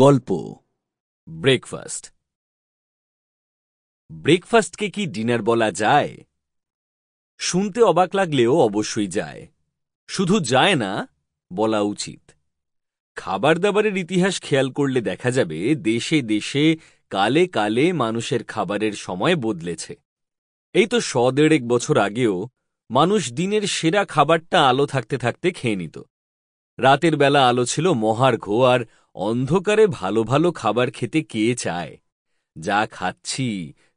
গল্প ব্রেকফাস্ট। ব্রেকফাস্টকে কি ডিনার বলা যায়? শুনতে অবাক লাগলেও অবশ্যই যায়। শুধু যায় না, বলা উচিত। খাবার দাবারের ইতিহাস খেয়াল করলে দেখা যাবে দেশে দেশে কালে কালে মানুষের খাবারের সময় বদলেছে। এই তো 100-150 বছর আগেও মানুষ দিনের সেরা খাবারটা আলো থাকতে থাকতে খেয়ে নিত। রাতের বেলা আলো ছিল মহার্ঘ, আর অন্ধকারে ভালো ভালো খাবার খেতে কে চায়? যা খাচ্ছি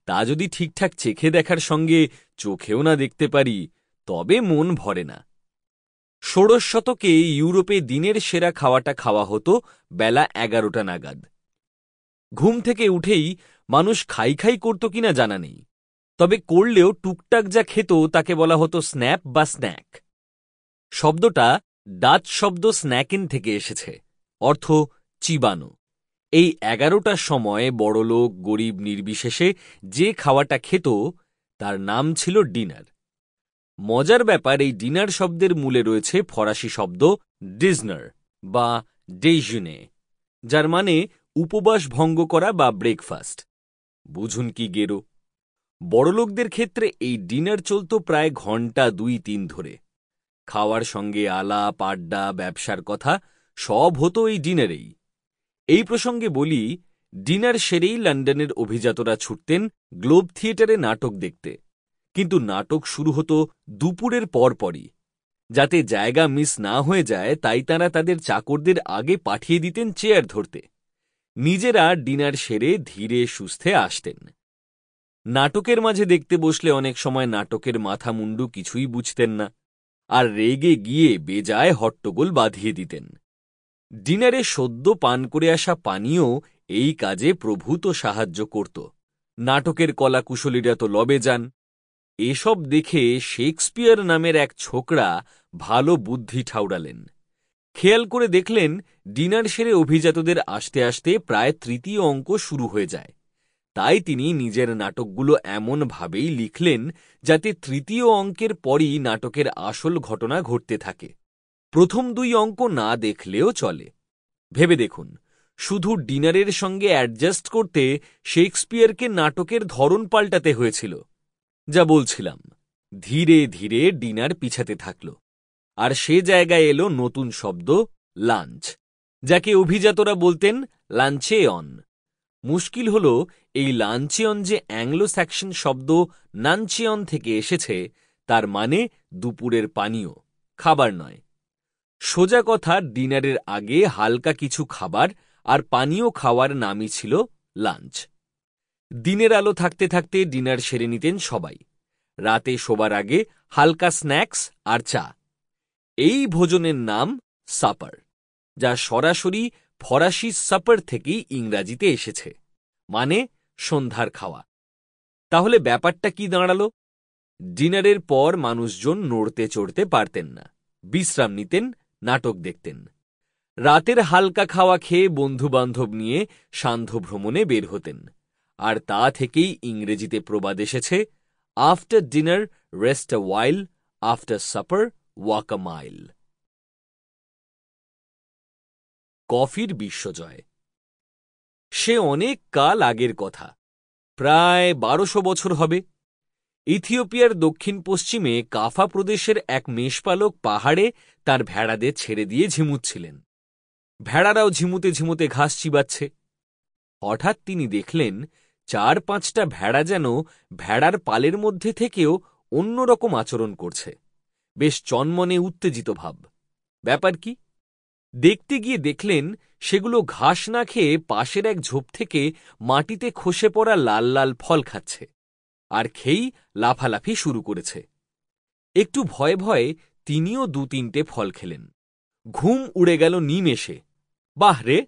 তা যদি ঠিকঠাক চেখে দেখার সঙ্গে চোখেও না দেখতে পারি, তবে মন ভরে না। 16 শতকে ইউরোপে দিনের সেরা খাওয়াটা খাওয়া হতো বেলা 11টা নাগাদ। ঘুম থেকে উঠেই মানুষ খাই খাই করত কিনা জানা নেই, তবে করলেও টুকটাক যা খেত তাকে বলা হতো স্ন্যাপ বা স্ন্যাক। শব্দটা ডাচ শব্দ স্ন্যাকেন থেকে এসেছে, অর্থ চিবানো। এই 11টার সময় বড়লোক গরিব নির্বিশেষে যে খাওয়াটা খেত তার নাম ছিল ডিনার। মজার ব্যাপার, এই ডিনার শব্দের মূলে রয়েছে ফরাসি শব্দ ডিজনার বা ডেজুনে, যার মানে উপবাস ভঙ্গ করা বা ব্রেকফাস্ট। বুঝুন কি গেরো। বড়লোকদের ক্ষেত্রে এই ডিনার চলত প্রায় ঘন্টা 2-3 ধরে। খাওয়ার সঙ্গে আলাপ আড্ডা, ব্যবসার কথা সব হতো এই ডিনারেই। এই প্রসঙ্গে বলি, ডিনার সেরেই লন্ডনের অভিজাতরা ছুটতেন গ্লোব থিয়েটারে নাটক দেখতে, কিন্তু নাটক শুরু হতো দুপুরের পরপরই। যাতে জায়গা মিস না হয়ে যায় তাই তাঁরা তাদের চাকরদের আগে পাঠিয়ে দিতেন চেয়ার ধরতে। নিজেরা ডিনার সেরে ধীরে সুস্থে আসতেন। নাটকের মাঝে দেখতে বসলে অনেক সময় নাটকের মাথা মুন্ডু কিছুই বুঝতেন না, আর রেগে গিয়ে বেজায় হট্টগোল বাঁধিয়ে দিতেন। ডিনারে সদ্য পান করে আসা পানীয় এই কাজে প্রভূত সাহায্য করত। নাটকের কলাকুশলীরা তো লবে যান। এসব দেখে শেক্সপিয়ার নামের এক ছোকরা ভালো বুদ্ধি ঠাউরালেন। খেয়াল করে দেখলেন ডিনার সেরে অভিজাতদের আসতে আসতে প্রায় তৃতীয় অঙ্ক শুরু হয়ে যায়। তাই তিনি নিজের নাটকগুলো এমনভাবেই লিখলেন যাতে তৃতীয় অঙ্কের পরই নাটকের আসল ঘটনা ঘটতে থাকে। প্রথম 2 অঙ্ক না দেখলেও চলে। ভেবে দেখুন, শুধু ডিনারের সঙ্গে অ্যাডজাস্ট করতে শেক্সপিয়ারকে নাটকের ধরন পাল্টাতে হয়েছিল। যা বলছিলাম, ধীরে ধীরে ডিনার পিছাতে থাকল, আর সে জায়গায় এলো নতুন শব্দ লাঞ্চ, যাকে অভিজাতরা বলতেন লাঞ্চেয়ন। মুশকিল হল, এই লাঞ্চেয়ন যে অ্যাংলো স্যাক্সন শব্দ নাঞ্চেয়ন থেকে এসেছে, তার মানে দুপুরের পানীয়, খাবার নয়। সোজা কথা, ডিনারের আগে হালকা কিছু খাবার আর পানীয় খাওয়ার নামই ছিল লাঞ্চ। দিনের আলো থাকতে থাকতে ডিনার সেরে নিতেন সবাই। রাতে শোবার আগে হালকা স্ন্যাক্স আর চা। এই ভোজনের নাম সাপার, যা সরাসরি ফরাসি সাপার থেকেই ইংরাজিতে এসেছে, মানে সন্ধ্যার খাওয়া। তাহলে ব্যাপারটা কি দাঁড়ালো? ডিনারের পর মানুষজন নড়তে চড়তে পারতেন না, বিশ্রাম নিতেন, নাটক দেখতেন। রাতের হালকা খাওয়া খেয়ে বন্ধু বান্ধব নিয়ে সান্ধ্য ভ্রমণে বের হতেন। আর তা থেকেই ইংরেজিতে প্রবাদ এসেছে, after dinner rest a while, after supper walk a mile. কফির বিশ্বজয় সে অনেক কাল আগের কথা, প্রায় 1200 বছর হবে। ইথিওপিয়ার দক্ষিণ পশ্চিমে কাফা প্রদেশের এক মেষপালক পাহাড়ে তার ভেড়াদের ছেড়ে দিয়ে ঝিমুচ্ছিলেন। ভেড়ারাও ঝিমুতে ঝিমুতে ঘাস চিবাচ্ছে। হঠাৎ তিনি দেখলেন 4-5টা ভেড়া যেন ভেড়ার পালের মধ্যে থেকেও অন্যরকম আচরণ করছে, বেশ চনমনে উত্তেজিত ভাব। ব্যাপার কি? দেখতে গিয়ে দেখলেন সেগুলো ঘাস না খেয়ে পাশের এক ঝোপ থেকে মাটিতে খসে পড়া লাল লাল ফল খাচ্ছে, আর খেয়েই লাফালাফি শুরু করেছে। একটু ভয়ে ভয়ে তিনিও 2-3টে ফল খেলেন। ঘুম উড়ে গেল নিমেষে। বাহ রে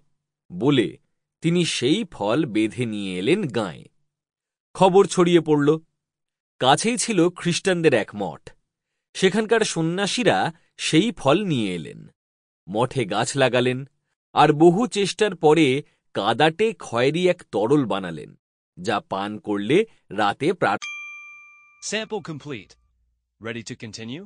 বলে তিনি সেই ফল বেঁধে নিয়ে এলেন গাঁয়ে। খবর ছড়িয়ে পড়ল। কাছেই ছিল খ্রিস্টানদের এক মঠ। সেখানকার সন্ন্যাসীরা সেই ফল নিয়ে এলেন, মঠে গাছ লাগালেন, আর বহু চেষ্টার পরে কাদাটে খয়েরি এক তরল বানালেন, যা পান করলে রাতে Sample complete. Ready to continue?